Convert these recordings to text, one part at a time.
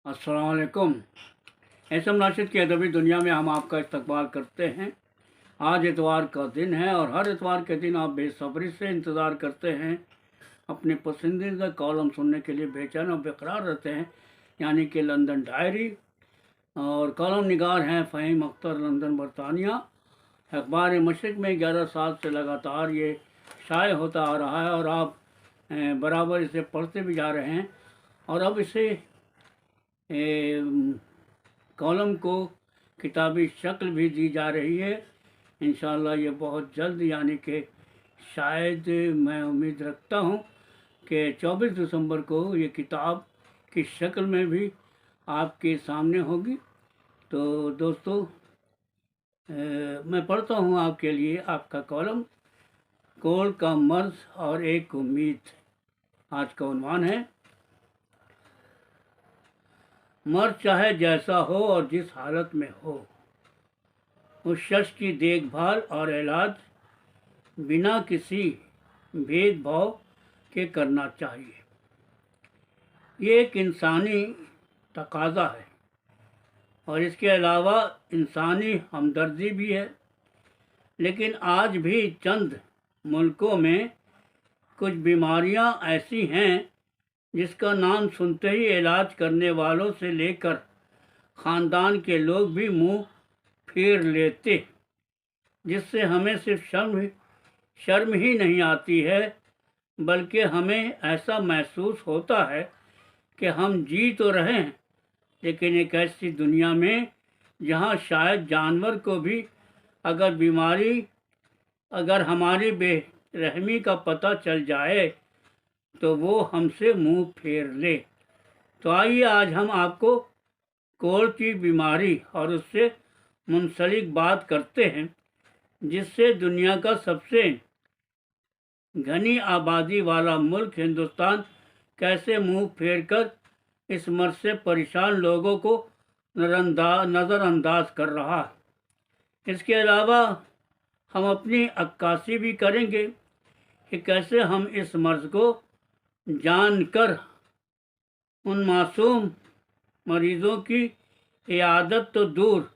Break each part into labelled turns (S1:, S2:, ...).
S1: अस्सलाम वालेकुम। एसएम राशिद की अदबी दुनिया में हम आपका इस्तकबाल करते हैं। आज इतवार का दिन है और हर इतवार के दिन आप बेसब्री से इंतज़ार करते हैं, अपने पसंदीदा कॉलम सुनने के लिए बेचैन और बेकरार रहते हैं, यानी कि लंदन डायरी। और कॉलम निगार हैं फ़हीम अख्तर, लंदन बरतानिया। अखबार मशरिक़ में 11 साल से लगातार ये शाये होता आ रहा है और आप बराबर इसे पढ़ते भी जा रहे हैं। और अब इसे कॉलम को किताबी शक्ल भी दी जा रही है। इंशाअल्लाह ये बहुत जल्द, यानी कि शायद मैं उम्मीद रखता हूँ कि 24 दिसंबर को ये किताब की शक्ल में भी आपके सामने होगी। तो दोस्तों, मैं पढ़ता हूँ आपके लिए आपका कॉलम, कोल का मर्ज और एक उम्मीद। आज का उन्वान है, मर्ज चाहे जैसा हो और जिस हालत में हो, उस शख्स की देखभाल और इलाज बिना किसी भेदभाव के करना चाहिए। ये एक इंसानी तकाज़ा है और इसके अलावा इंसानी हमदर्दी भी है। लेकिन आज भी चंद मुल्कों में कुछ बीमारियां ऐसी हैं जिसका नाम सुनते ही इलाज करने वालों से लेकर ख़ानदान के लोग भी मुंह फेर लेते, जिससे हमें सिर्फ शर्म ही नहीं आती है, बल्कि हमें ऐसा महसूस होता है कि हम जी तो रहे हैं, लेकिन एक ऐसी दुनिया में जहां शायद जानवर को भी अगर हमारी बेरहमी का पता चल जाए तो वो हमसे मुंह फेर ले। तो आइए आज हम आपको कोल की बीमारी और उससे मुंसलिक बात करते हैं, जिससे दुनिया का सबसे घनी आबादी वाला मुल्क हिंदुस्तान कैसे मुंह फेर कर इस मर्ज से परेशान लोगों को नज़रअंदाज कर रहा है। इसके अलावा हम अपनी अक्कासी भी करेंगे कि कैसे हम इस मर्ज को जानकर उन मासूम मरीज़ों की इयादत तो दूर,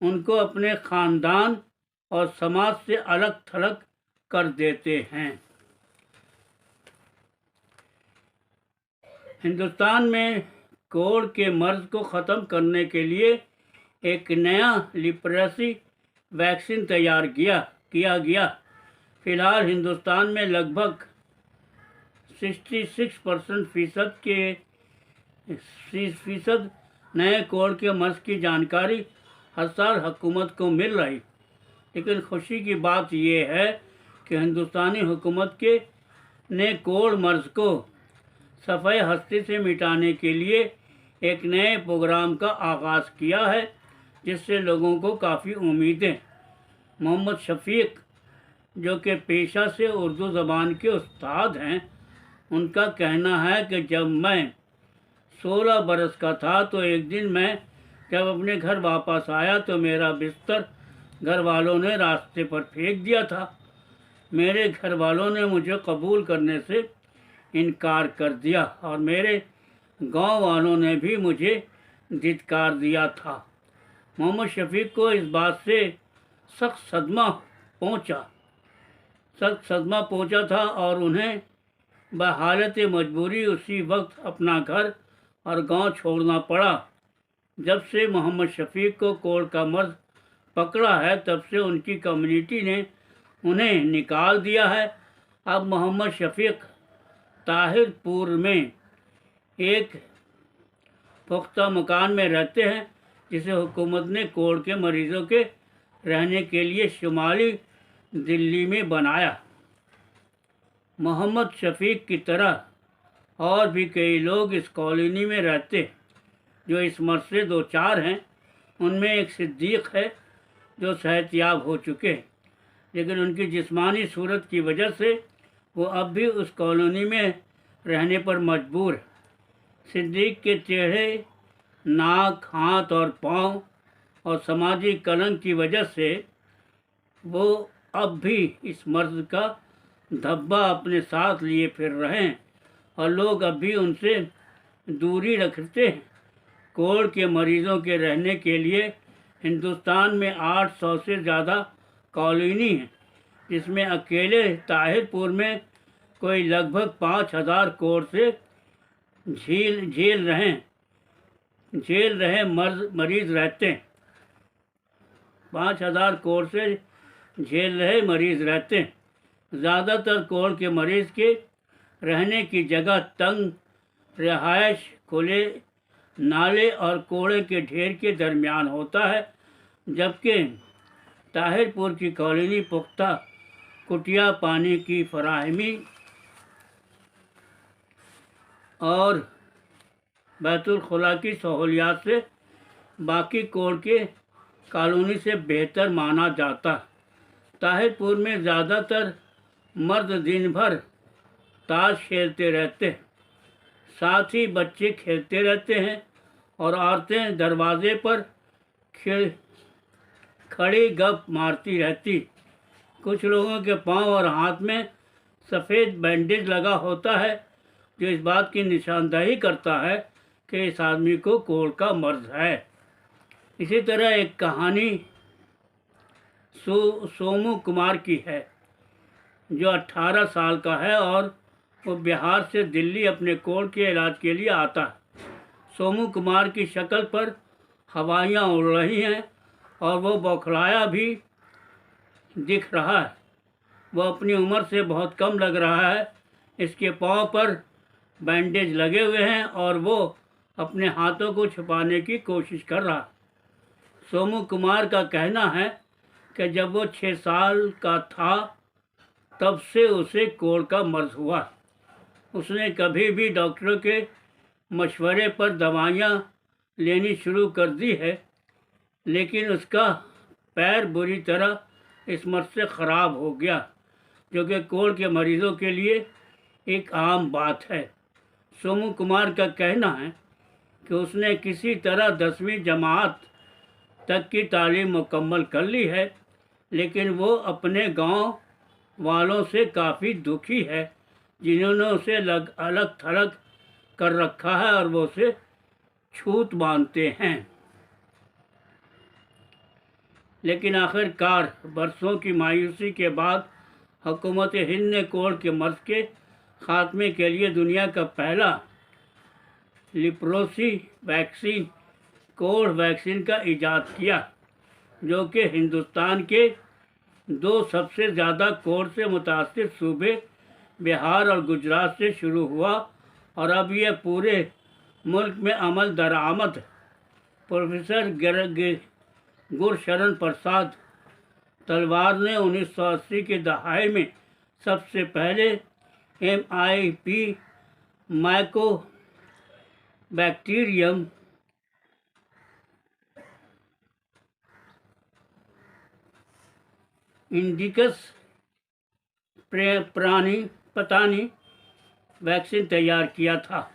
S1: उनको अपने ख़ानदान और समाज से अलग थलग कर देते हैं। हिंदुस्तान में कोढ़ के मर्ज को ख़त्म करने के लिए एक नया लिपरेसी वैक्सीन तैयार किया गया। फ़िलहाल हिंदुस्तान में लगभग 66% फीसद नए कोढ़ के मर्ज की जानकारी हर साल हुकूमत को मिल रही। लेकिन खुशी की बात यह है कि हिंदुस्तानी हुकूमत ने कोढ़ मर्ज को सफ़े हस्ती से मिटाने के लिए एक नए प्रोग्राम का आगाज़ किया है, जिससे लोगों को काफ़ी उम्मीदें। मोहम्मद शफ़ीक, जो कि पेशा से उर्दू ज़बान के उस्ताद हैं, उनका कहना है कि जब मैं 16 बरस का था तो एक दिन मैं जब अपने घर वापस आया तो मेरा बिस्तर घर वालों ने रास्ते पर फेंक दिया था। मेरे घर वालों ने मुझे कबूल करने से इनकार कर दिया और मेरे गांव वालों ने भी मुझे धिक्कार दिया था। मोहम्मद शफ़ीक को इस बात से सख्त सदमा पहुंचा था और उन्हें बहालत मजबूरी उसी वक्त अपना घर और गांव छोड़ना पड़ा। जब से मोहम्मद शफ़ीक को कोढ़ का मर्ज पकड़ा है, तब से उनकी कम्युनिटी ने उन्हें निकाल दिया है। अब मोहम्मद शफ़ीक ताहिरपुर में एक पुख्ता मकान में रहते हैं, जिसे हुकूमत ने कोढ़ के मरीज़ों के रहने के लिए शुमाली दिल्ली में बनाया। मोहम्मद शफ़ीक की तरह और भी कई लोग इस कॉलोनी में रहते जो इस मर्ज से दो चार हैं। उनमें एक सिद्दीक है जो सेहतयाब हो चुके हैं, लेकिन उनकी जिस्मानी सूरत की वजह से वो अब भी उस कॉलोनी में रहने पर मजबूर है। सिद्दीक के चेहरे, नाक, हाथ और पाँव और समाजी कलंक की वजह से वो अब भी इस मर्ज का धब्बा अपने साथ लिए फिर रहे हैं और लोग अब भी उनसे दूरी रखते हैं। कोढ़ के मरीजों के रहने के लिए हिंदुस्तान में 800 से ज़्यादा कॉलोनी हैं, जिसमें अकेले ताहिरपुर में कोई लगभग 5000 कोढ़ से झेल रहे मरीज रहते हैं। 5000 कोढ़ से झेल रहे मरीज रहते हैं। ज़्यादातर कोढ़ के मरीज के रहने की जगह तंग रिहायश, खुले नाले और कोड़े के ढेर के दरमियान होता है, जबकि ताहिरपुर की कॉलोनी पुख्ता कुटिया, पानी की फराहमी और बैतुल खुला की सहूलियात से बाकी कोढ़ के कॉलोनी से बेहतर माना जाता। ताहिरपुर में ज़्यादातर मर्द दिन भर ताश खेलते रहते हैं, साथ ही बच्चे खेलते रहते हैं और औरतें दरवाजे पर खड़ी गप मारती रहती। कुछ लोगों के पांव और हाथ में सफ़ेद बैंडेज लगा होता है, जो इस बात की निशानदही करता है कि इस आदमी को कोढ़ का मर्ज है। इसी तरह एक कहानी सोमू कुमार की है, जो 18 साल का है और वो बिहार से दिल्ली अपने कोढ़ के इलाज के लिए आता है। सोमू कुमार की शक्ल पर हवाइयाँ उड़ रही हैं और वो बौखलाया भी दिख रहा है। वो अपनी उम्र से बहुत कम लग रहा है। इसके पाँव पर बैंडेज लगे हुए हैं और वो अपने हाथों को छुपाने की कोशिश कर रहा है। सोमू कुमार का कहना है कि जब वो 6 साल का था तब से उसे कोढ़ का मर्ज हुआ। उसने कभी भी डॉक्टरों के मशवरे पर दवाइयाँ लेनी शुरू कर दी है, लेकिन उसका पैर बुरी तरह इस मर्ज से ख़राब हो गया, जो कि कोढ़ के मरीज़ों के लिए एक आम बात है। सोमू कुमार का कहना है कि उसने किसी तरह 10वीं जमात तक की तालीम मुकम्मल कर ली है, लेकिन वो अपने गांव वालों से काफ़ी दुखी है, जिन्होंने उसे अलग थलग कर रखा है और वो उसे छूत मानते हैं। लेकिन आखिरकार बरसों की मायूसी के बाद हुकूमत हिंद ने कोढ़ के मर्ज के ख़ात्मे के लिए दुनिया का पहला लिप्रोसी वैक्सीन, कोढ़ वैक्सीन का इजाद किया, जो कि हिंदुस्तान के 2 सबसे ज़्यादा कोढ़ से मुतासिर सूबे बिहार और गुजरात से शुरू हुआ और अब यह पूरे मुल्क में अमल दरामद। प्रोफेसर गुरशरण प्रसाद तलवार ने 1980 के दहाई में सबसे पहले MIP माइकोबैक्टीरियम इंडिकस पतानी वैक्सीन तैयार किया था।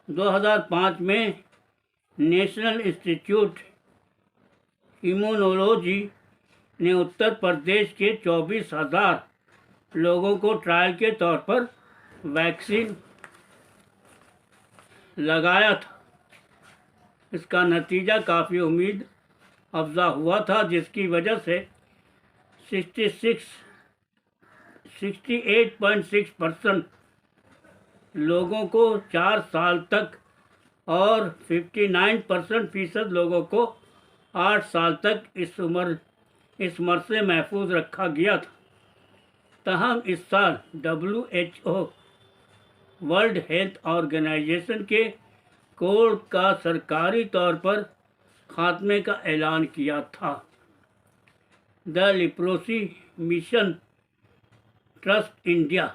S1: 2005 में नेशनल इंस्टीट्यूट इम्यूनोलॉजी ने उत्तर प्रदेश के 24,000 लोगों को ट्रायल के तौर पर वैक्सीन लगाया था। इसका नतीजा काफ़ी उम्मीद अफजा हुआ था, जिसकी वजह से 68.6% लोगों को 4 साल तक और 59% लोगों को 8 साल तक इस मर्ज से महफूज रखा गया था। तहम इस साल WHO वर्ल्ड हेल्थ ऑर्गेनाइजेशन के कोढ़ का सरकारी तौर पर ख़ात्मे का ऐलान किया था। The leprosy mission trust India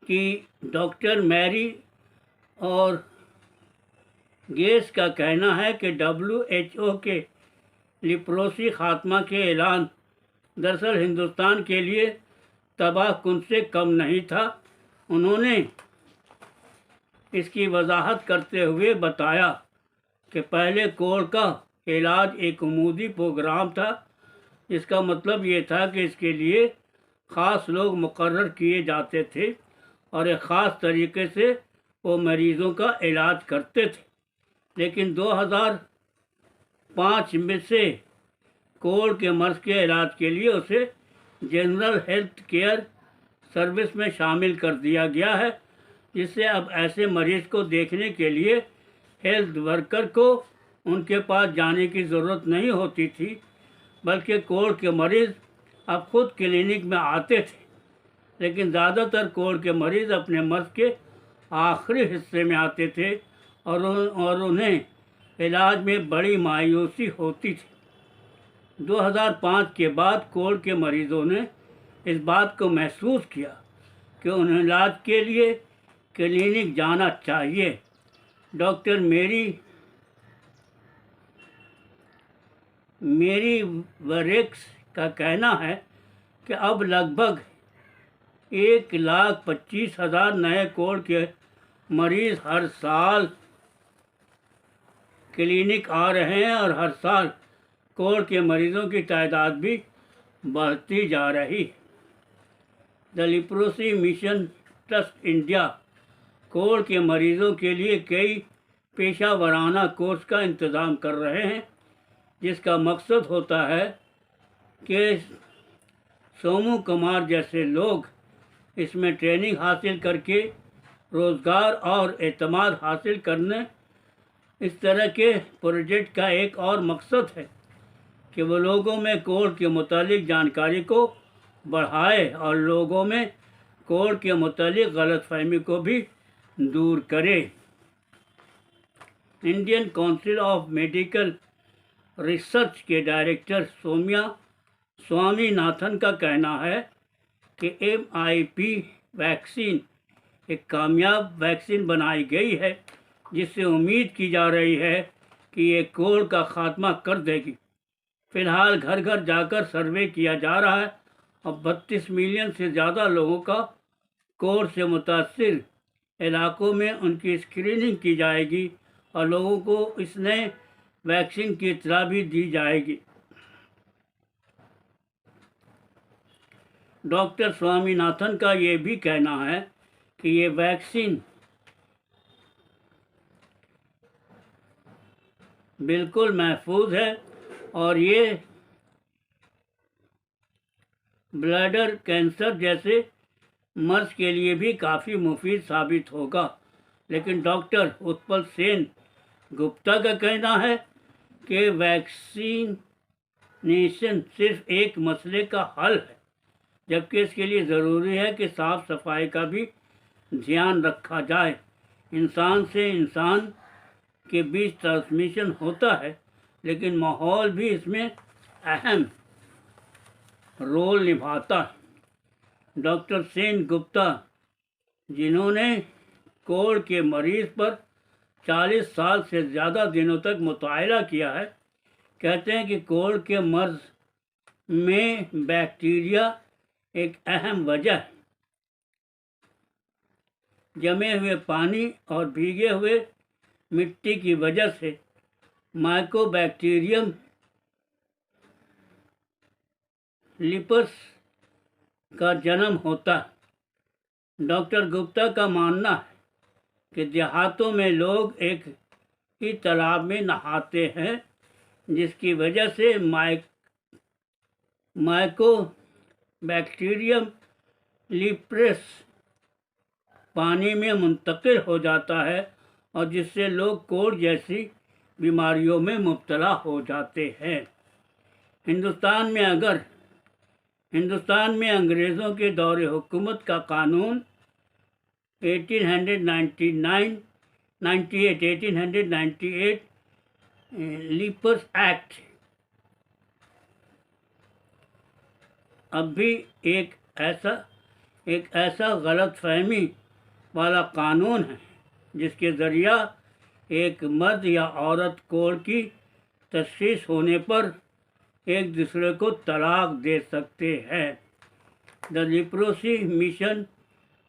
S1: की डॉक्टर मैरी और गेस का कहना है कि WHO के लिप्रोसी ख़ात्मा के ऐलान दरअसल हिंदुस्तान के लिए तबाहकुन से कम नहीं था। उन्होंने इसकी वजाहत करते हुए बताया कि पहले कोढ़ का इलाज एक उमूदी प्रोग्राम था। इसका मतलब ये था कि इसके लिए ख़ास लोग मुकर्रर किए जाते थे और एक ख़ास तरीके से वो मरीज़ों का इलाज करते थे। लेकिन 2005 में से कोढ़ के मर्ज़ के इलाज के लिए उसे जनरल हेल्थ केयर सर्विस में शामिल कर दिया गया है, जिससे अब ऐसे मरीज़ को देखने के लिए हेल्थ वर्कर को उनके पास जाने की ज़रूरत नहीं होती थी, बल्कि कोढ़ के मरीज़ अब खुद क्लिनिक में आते थे। लेकिन ज़्यादातर कोढ़ के मरीज़ अपने मर्ज़ के आखिरी हिस्से में आते थे और उन्हें इलाज में बड़ी मायूसी होती थी। 2005 के बाद कोढ़ के मरीज़ों ने इस बात को महसूस किया कि उन्हें इलाज के लिए क्लिनिक जाना चाहिए। डॉक्टर मेरी वरेक्स का कहना है कि अब लगभग 1,25,000 नए कोढ़ के मरीज़ हर साल क्लिनिक आ रहे हैं और हर साल कोढ़ के मरीज़ों की तादाद भी बढ़ती जा रही है। The leprosy mission trust India कोढ़ के मरीज़ों के लिए कई पेशा वराना कोर्स का इंतज़ाम कर रहे हैं, जिसका मकसद होता है कि सोमू कुमार जैसे लोग इसमें ट्रेनिंग हासिल करके रोज़गार और एतमाद हासिल करने। इस तरह के प्रोजेक्ट का एक और मकसद है कि वो लोगों में कोढ़ के मुतालिक जानकारी को बढ़ाए और लोगों में कोढ़ के मुतालिक गलतफहमी को भी दूर करे। Indian council of medical research के डायरेक्टर सौम्या स्वामीनाथन का कहना है कि MIP वैक्सीन एक कामयाब वैक्सीन बनाई गई है, जिससे उम्मीद की जा रही है कि ये कोढ़ का खात्मा कर देगी। फ़िलहाल घर घर जाकर सर्वे किया जा रहा है और 32 मिलियन से ज़्यादा लोगों का कोढ़ से मुतासिर इलाकों में उनकी स्क्रीनिंग की जाएगी और लोगों को इस नए वैक्सीन की इत्तला भी दी जाएगी। डॉक्टर स्वामीनाथन का ये भी कहना है कि ये वैक्सीन बिल्कुल महफूज है और ये ब्लैडर कैंसर जैसे मर्ज़ के लिए भी काफ़ी मुफीद साबित होगा। लेकिन डॉक्टर उत्पल सेन गुप्ता का कहना है कि वैक्सीनेशन सिर्फ एक मसले का हल है, जबकि इसके लिए ज़रूरी है कि साफ़ सफाई का भी ध्यान रखा जाए। इंसान से इंसान के बीच ट्रांसमिशन होता है, लेकिन माहौल भी इसमें अहम रोल निभाता है। डॉक्टर सेन गुप्ता, जिन्होंने कोढ़ के मरीज़ पर 40 साल से ज़्यादा दिनों तक मुतायला किया है, कहते हैं कि कोढ़ के मर्ज़ में बैक्टीरिया एक अहम वजह है। जमे हुए पानी और भीगे हुए मिट्टी की वजह से माइकोबैक्टीरियम लिपस का जन्म होता है। डॉक्टर गुप्ता का मानना है कि देहातों में लोग एक ही तालाब में नहाते हैं, जिसकी वजह से माइकोबैक्टीरियम लिपस पानी में मुंतकिल हो जाता है और जिससे लोग कोढ़ जैसी बीमारियों में मुब्तला हो जाते हैं। हिंदुस्तान में अंग्रेज़ों के दौरे हुकूमत का कानून 1898 लिपर्स एक्ट अब भी एक ऐसा गलतफहमी वाला कानून है जिसके ज़रिया एक मर्द या औरत कोढ़ की तशख़ीस होने पर एक दूसरे को तलाक दे सकते हैं। The leprosy mission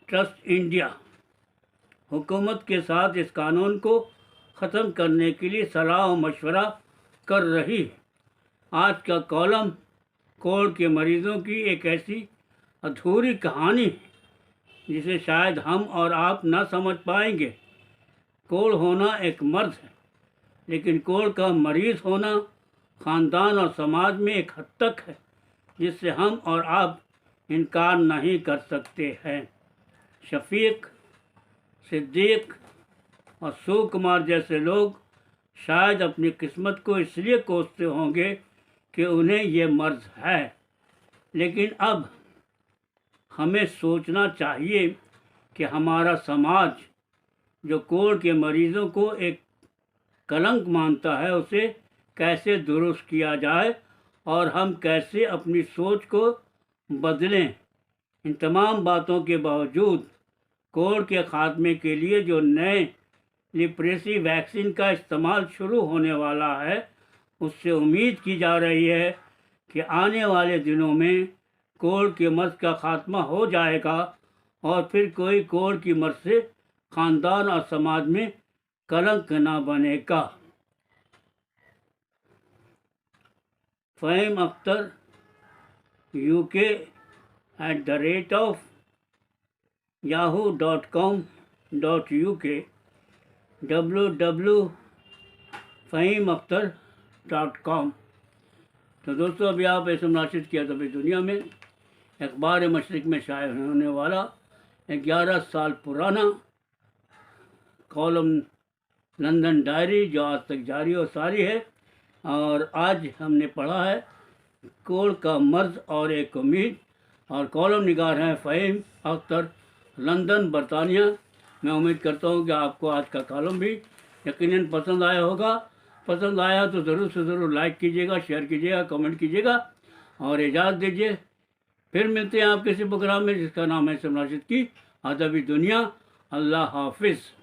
S1: trust India हुकूमत के साथ इस कानून को ख़त्म करने के लिए सलाह और मशवरा कर रही है। आज का कॉलम कोढ़ के मरीज़ों की एक ऐसी अधूरी कहानी है जिसे शायद हम और आप न समझ पाएंगे। कोढ़ होना एक मर्ज है, लेकिन कोढ़ का मरीज़ होना ख़ानदान और समाज में एक हद तक है जिससे हम और आप इनकार नहीं कर सकते हैं। शफीक, सिद्दीक और सुकुमार जैसे लोग शायद अपनी किस्मत को इसलिए कोसते होंगे कि उन्हें ये मर्ज है, लेकिन अब हमें सोचना चाहिए कि हमारा समाज जो कोढ़ के मरीज़ों को एक कलंक मानता है, उसे कैसे दुरुस्त किया जाए और हम कैसे अपनी सोच को बदलें। इन तमाम बातों के बावजूद कोढ़ के ख़ात्मे के लिए जो नए लिप्रेसी वैक्सीन का इस्तेमाल शुरू होने वाला है, उससे उम्मीद की जा रही है कि आने वाले दिनों में कोढ़ के मर्ज का खात्मा हो जाएगा और फिर कोई कोढ़ की मर्ज से ख़ानदान और समाज में कलंक न बनेगा। Faheem Akhtar uk@yahoo.com.uk www.fahimakhtar.com। तो दोस्तों, अभी आप ऐसे नाशिद किया तभी दुनिया में अखबार मशरिक़ में शाये होने वाला 11 साल पुराना कॉलम लंदन डायरी जो आज तक जारी और सारी है। और आज हमने पढ़ा है कोढ़ का मर्ज और एक उम्मीद, और कॉलम निगार हैं फ़हीम अख्तर, लंदन, बरतानिया। मैं उम्मीद करता हूँ कि आपको आज का कॉलम भी यकीनन पसंद आया होगा। पसंद आया तो ज़रूर से ज़रूर लाइक कीजिएगा, शेयर कीजिएगा, कमेंट कीजिएगा और इजाज़त दीजिए। फिर मिलते हैं आप किसी प्रोग्राम में जिसका नाम है नाशिद की अदबी दुनिया। अल्लाह हाफिज़।